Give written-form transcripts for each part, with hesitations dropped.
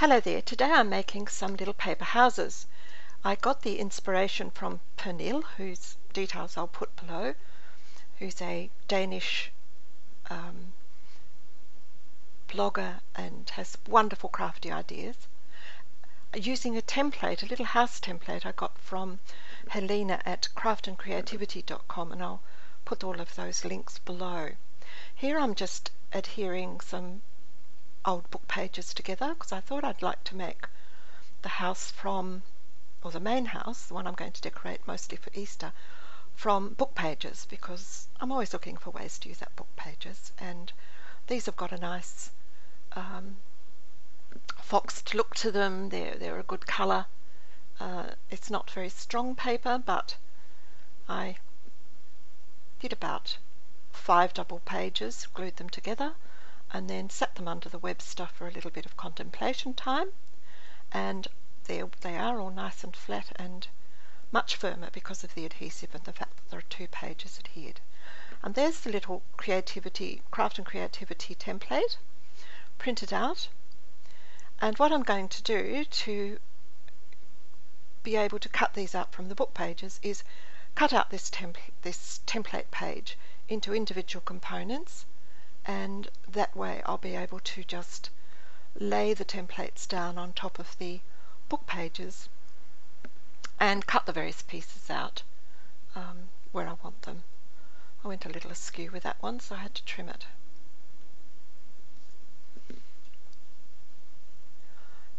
Hello there, today I'm making some little paper houses. I got the inspiration from Pernille, whose details I'll put below, who's a Danish blogger and has wonderful crafty ideas. Using a template, a little house template I got from Helena at craftandcreativity.com, and I'll put all of those links below. Here I'm just adhering some old book pages together because I thought I'd like to make the house from, or the main house, the one I'm going to decorate mostly for Easter, from book pages, because I'm always looking for ways to use that book pages, and these have got a nice foxed look to them. They're a good colour. It's not very strong paper, but I did about 5 double pages, glued them together, and then set them under the web stuff for a little bit of contemplation time, and there they are, all nice and flat and much firmer because of the adhesive and the fact that there are 2 pages adhered. And there's the little craft and creativity template printed out, and what I'm going to do to be able to cut these out from the book pages is cut out this template page into individual components, and that way I'll be able to just lay the templates down on top of the book pages and cut the various pieces out where I want them. I went a little askew with that one, so I had to trim it.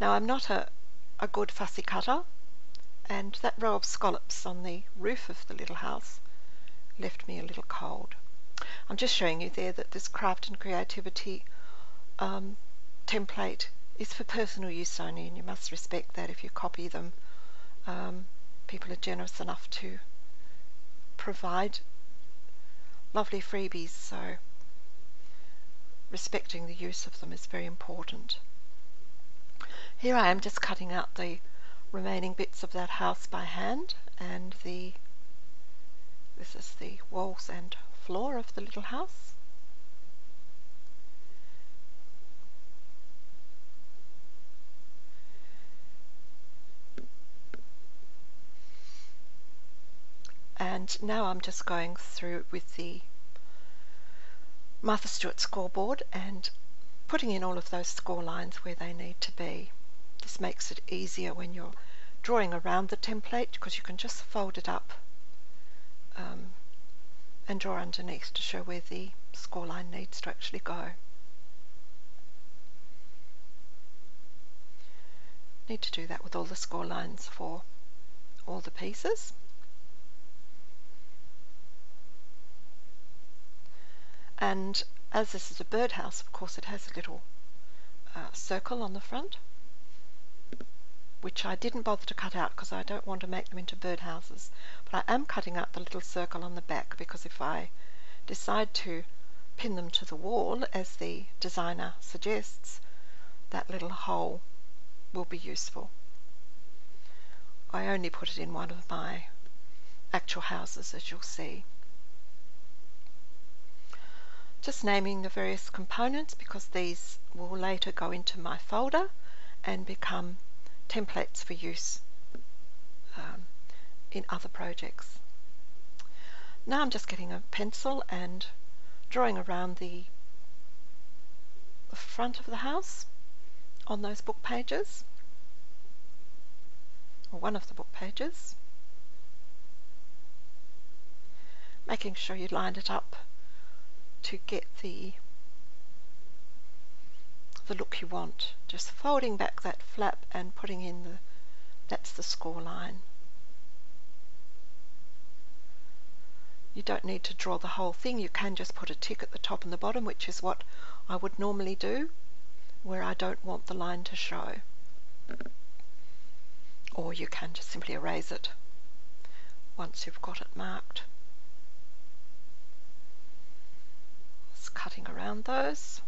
Now, I'm not a good fussy cutter, and that row of scallops on the roof of the little house left me a little cold. I'm just showing you there that this craft and creativity template is for personal use only, and you must respect that if you copy them. People are generous enough to provide lovely freebies, so respecting the use of them is very important. Here I am just cutting out the remaining bits of that house by hand, and this is the walls and floor of the little house. And now I'm just going through with the Martha Stewart scoreboard and putting in all of those score lines where they need to be. This makes it easier when you're drawing around the template, because you can just fold it up and draw underneath to show where the score line needs to actually go. Need to do that with all the score lines for all the pieces. And as this is a birdhouse, of course, it has a little circle on the front, which I didn't bother to cut out because I don't want to make them into birdhouses. But I am cutting out the little circle on the back, because if I decide to pin them to the wall, as the designer suggests, that little hole will be useful. I only put it in one of my actual houses, as you'll see. Just naming the various components, because these will later go into my folder and become templates for use in other projects. Now I'm just getting a pencil and drawing around the front of the house on those book pages, or one of the book pages, making sure you line it up to get the look you want. Just folding back that flap and putting in that's the score line. You don't need to draw the whole thing. You can just put a tick at the top and the bottom, which is what I would normally do where I don't want the line to show. Or you can just simply erase it once you've got it marked. Just cutting around those.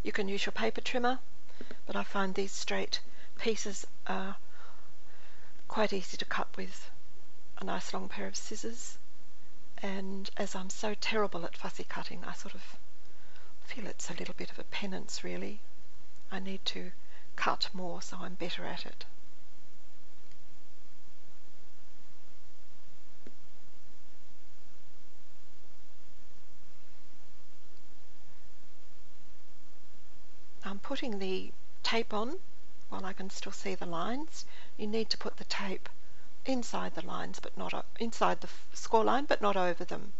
You can use your paper trimmer, but I find these straight pieces are quite easy to cut with a nice long pair of scissors, and as I'm so terrible at fussy cutting, I sort of feel it's a little bit of a penance really I need to cut more so I'm better at it. I'm putting the tape on while I can still see the lines. You need to put the tape inside the lines, but not inside the score line, but not over them.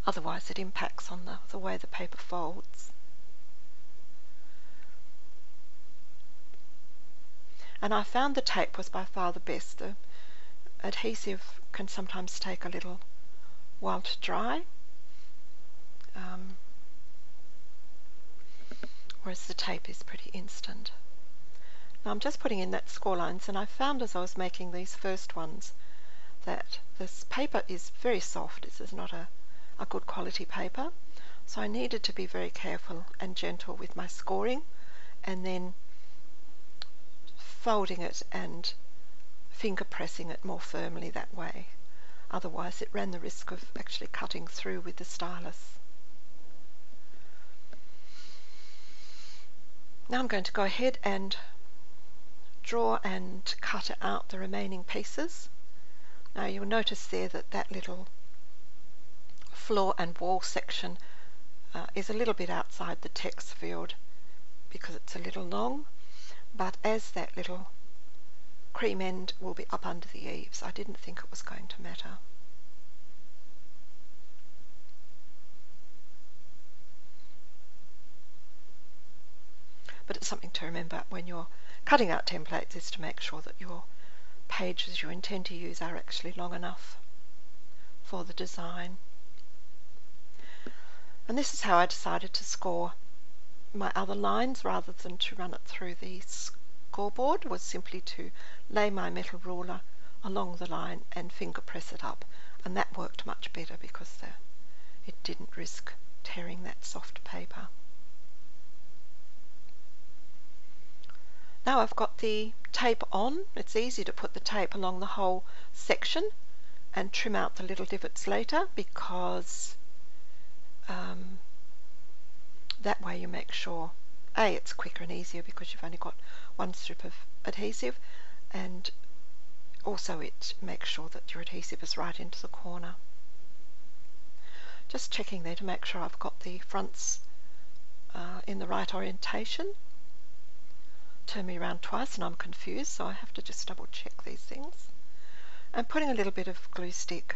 Otherwise it impacts on the way the paper folds. And I found the tape was by far the best. The adhesive can sometimes take a little while to dry, whereas the tape is pretty instant. Now I'm just putting in that score lines, and I found as I was making these first ones that this paper is very soft. This is not a good quality paper, so I needed to be very careful and gentle with my scoring, and then folding it and finger pressing it more firmly that way. Otherwise it ran the risk of actually cutting through with the stylus. Now I'm going to go ahead and draw and cut out the remaining pieces. Now you'll notice there that that little floor and wall section is a little bit outside the text field because it's a little long, but as that little cream end will be up under the eaves, I didn't think it was going to matter. But it's something to remember when you're cutting out templates, is to make sure that your pages you intend to use are actually long enough for the design. And this is how I decided to score my other lines rather than to run it through the scoreboard, was simply to lay my metal ruler along the line and finger press it up, and that worked much better because it didn't risk tearing that soft paper. Now I've got the tape on. It's easy to put the tape along the whole section and trim out the little divots later, because that way you make sure it's quicker and easier because you've only got one strip of adhesive, and also it makes sure that your adhesive is right into the corner. Just checking there to make sure I've got the fronts in the right orientation. Turn me around twice and I'm confused, so I have to just double check these things. And putting a little bit of glue stick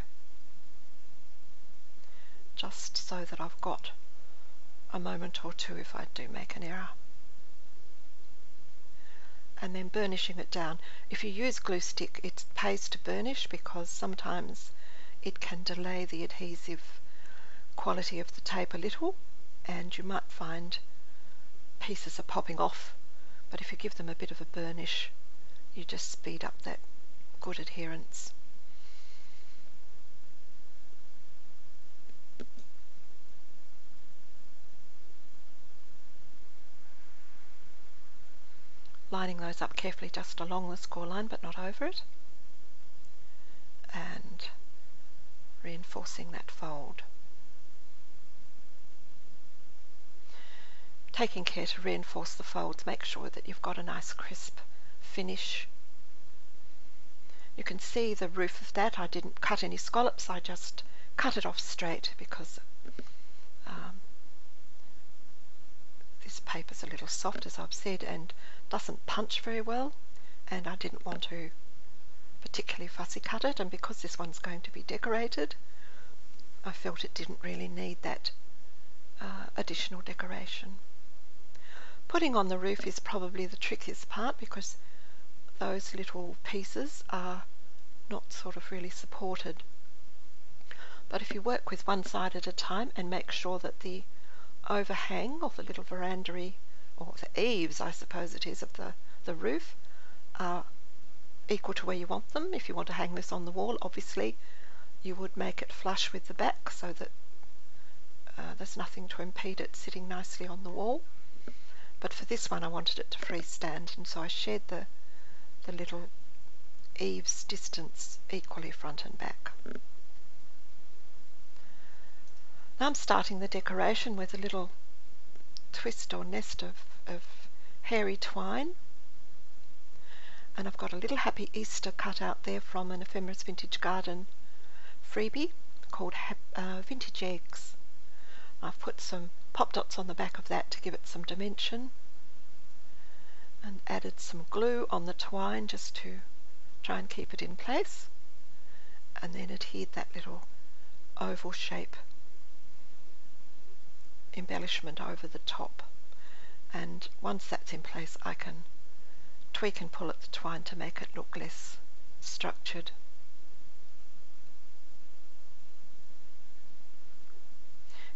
just so that I've got a moment or two if I do make an error. And then burnishing it down. If you use glue stick, it pays to burnish because sometimes it can delay the adhesive quality of the tape a little, and you might find pieces are popping off. But if you give them a bit of a burnish, you just speed up that good adherence. Lining those up carefully just along the score line but not over it, and reinforcing that fold. Taking care to reinforce the folds, make sure that you've got a nice crisp finish. You can see the roof of that. I didn't cut any scallops, I just cut it off straight because this paper's a little soft, as I've said, and doesn't punch very well, and I didn't want to particularly fussy cut it, and because this one's going to be decorated, I felt it didn't really need that additional decoration. Putting on the roof is probably the trickiest part because those little pieces are not sort of really supported. But if you work with one side at a time and make sure that the overhang of the little veranda, or the eaves I suppose it is, of the roof are equal to where you want them. If you want to hang this on the wall, obviously you would make it flush with the back so that there's nothing to impede it sitting nicely on the wall. But for this one I wanted it to freestand, and so I shared the little eaves distance equally front and back. Now I'm starting the decoration with a little twist or nest of hairy twine, and I've got a little Happy Easter cut out there from an Ephemeris Vintage Garden freebie called Vintage Eggs. I've put some pop dots on the back of that to give it some dimension, and added some glue on the twine just to try and keep it in place, and then adhered that little oval shape embellishment over the top. And once that's in place, I can tweak and pull at the twine to make it look less structured.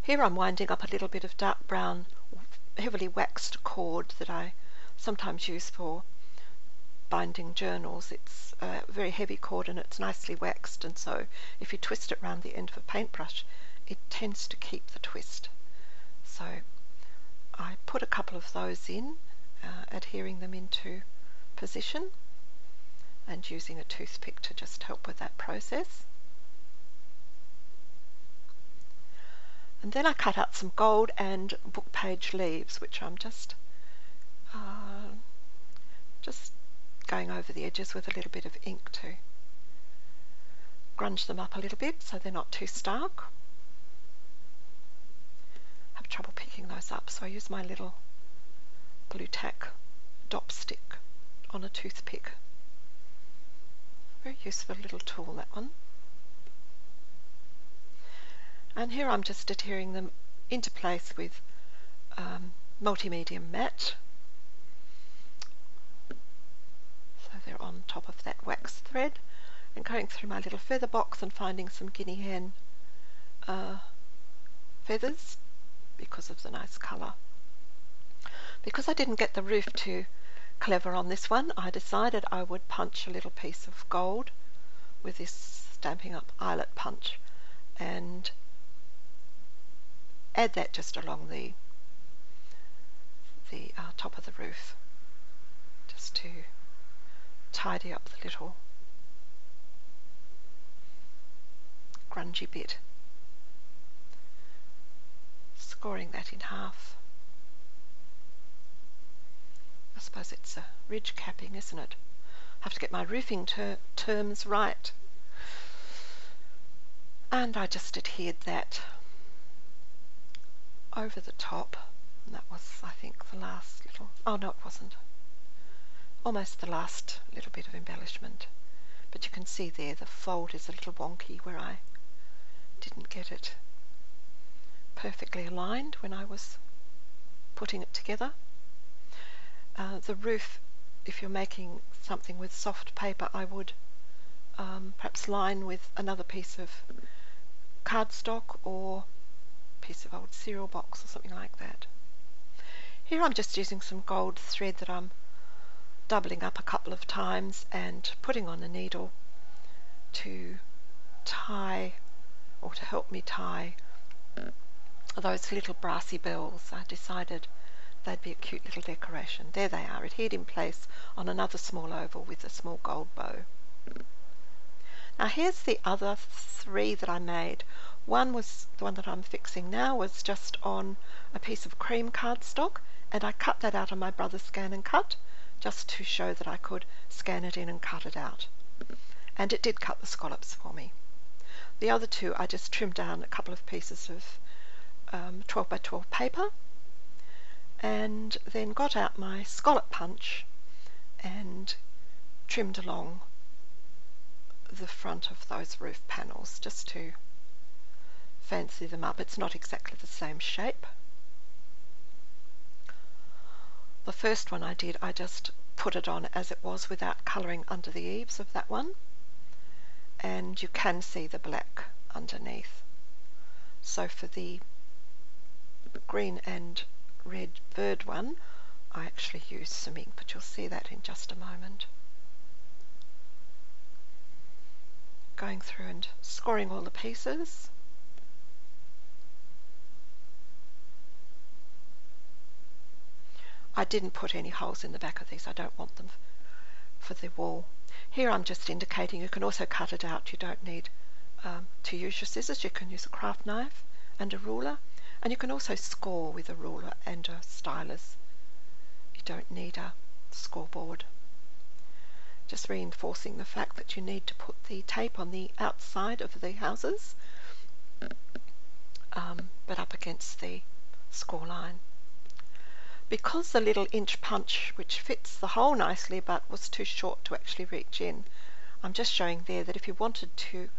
Here I'm winding up a little bit of dark brown heavily waxed cord that I sometimes use for binding journals. It's a very heavy cord and it's nicely waxed, and so if you twist it round the end of a paintbrush, it tends to keep the twist. So I put a couple of those in, adhering them into position and using a toothpick to just help with that process. And then I cut out some gold and book page leaves, which I'm just going over the edges with a little bit of ink to grunge them up a little bit so they're not too stark. I have trouble picking those up, so I use my little blue tack dop stick on a toothpick. Very useful little tool, that one. And here I'm just adhering them into place with multi-medium matte. So they're on top of that wax thread, and going through my little feather box and finding some guinea hen feathers because of the nice colour. Because I didn't get the roof too clever on this one, I decided I would punch a little piece of gold with this Stampin' Up eyelet punch and add that just along the top of the roof, just to tidy up the little grungy bit. Scoring that in half. I suppose it's a ridge capping, isn't it? I have to get my roofing terms right. And I just adhered that over the top, and that was, I think, the last little, oh no it wasn't, almost the last little bit of embellishment, but you can see there the fold is a little wonky where I didn't get it perfectly aligned when I was putting it together. The roof, if you're making something with soft paper, I would perhaps line with another piece of cardstock or piece of old cereal box or something like that. Here I'm just using some gold thread that I'm doubling up a couple of times and putting on a needle to tie, or to help me tie, those little brassy bells. I decided they'd be a cute little decoration. There they are, adhered in place on another small oval with a small gold bow. Now here's the other three that I made. One was, the one that I'm fixing now, was just on a piece of cream cardstock, and I cut that out on my brother's Scan and Cut just to show that I could scan it in and cut it out. And it did cut the scallops for me. The other two I just trimmed down a couple of pieces of 12 by 12 paper, and then got out my scallop punch and trimmed along the front of those roof panels just to fancy them up. It's not exactly the same shape. The first one I did, I just put it on as it was without colouring under the eaves of that one, and you can see the black underneath. So for the green and red bird one, I actually used some ink, but you'll see that in just a moment. Going through and scoring all the pieces. I didn't put any holes in the back of these. I don't want them for the wall. Here I'm just indicating you can also cut it out. You don't need to use your scissors. You can use a craft knife and a ruler, and you can also score with a ruler and a stylus. It don't need a scoreboard. Just reinforcing the fact that you need to put the tape on the outside of the houses, but up against the score line. Because the little inch punch, which fits the hole nicely but was too short to actually reach in, I'm just showing there that if you wanted to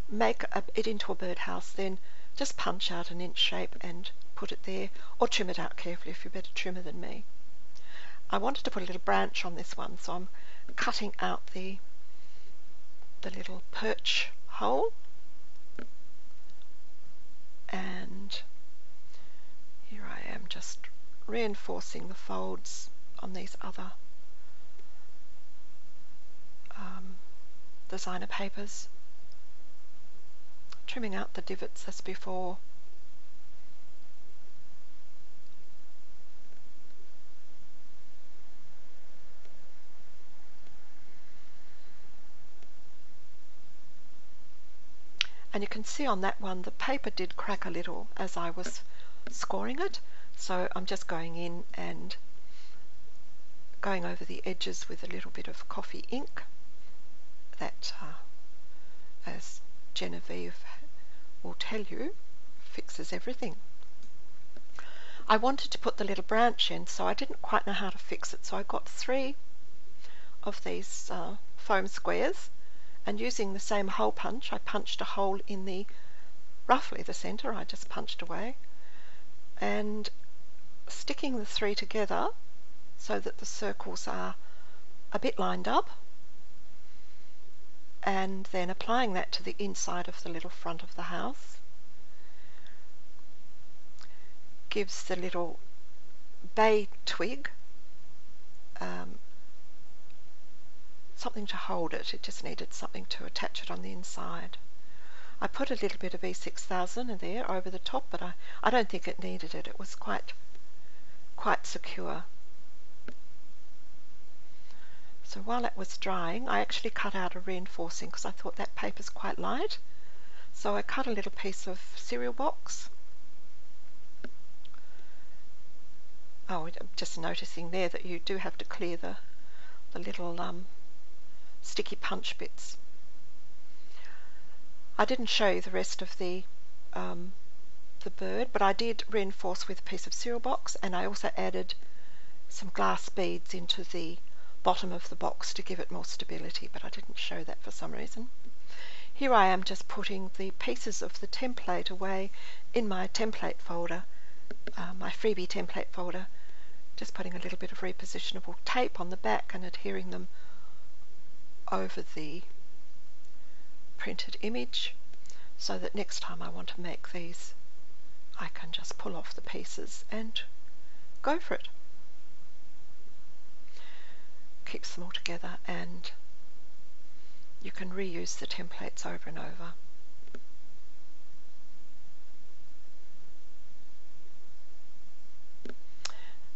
make it into a birdhouse, then just punch out an inch shape and put it there, or trim it out carefully if you're a better trimmer than me. I wanted to put a little branch on this one, so I'm cutting out the little perch hole, and here I am just reinforcing the folds on these other designer papers, trimming out the divots as before. And you can see on that one the paper did crack a little as I was scoring it, so I'm just going in and going over the edges with a little bit of coffee ink that, as Genevieve will tell you, fixes everything. I wanted to put the little branch in, so I didn't quite know how to fix it, so I got 3 of these foam squares, and using the same hole punch, I punched a hole in the roughly the center. I just punched away, and sticking the 3 together so that the circles are a bit lined up, and then applying that to the inside of the little front of the house gives the little bay twig something to hold it. It just needed something to attach it on the inside. I put a little bit of E6000 in there over the top, but I don't think it needed it. It was quite secure. So while that was drying, I actually cut out a reinforcing because I thought that paper's quite light. So I cut a little piece of cereal box. Oh, I'm just noticing there that you do have to clear the little sticky punch bits. I didn't show you the rest of the bird, but I did reinforce with a piece of cereal box, and I also added some glass beads into the bottom of the box to give it more stability, but I didn't show that for some reason. Here I am just putting the pieces of the template away in my template folder, my freebie template folder, just putting a little bit of repositionable tape on the back and adhering them over the printed image so that next time I want to make these, I can just pull off the pieces and go for it. Keeps them all together, and you can reuse the templates over and over.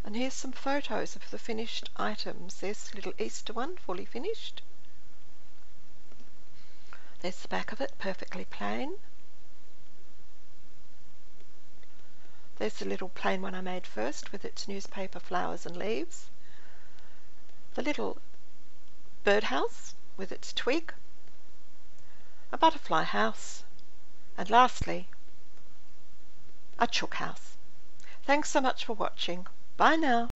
And here's some photos of the finished items. There's a little Easter one, fully finished. There's the back of it, perfectly plain. There's the little plain one I made first with its newspaper, flowers and leaves. The little birdhouse with its twig. A butterfly house. And lastly, a chook house. Thanks so much for watching. Bye now.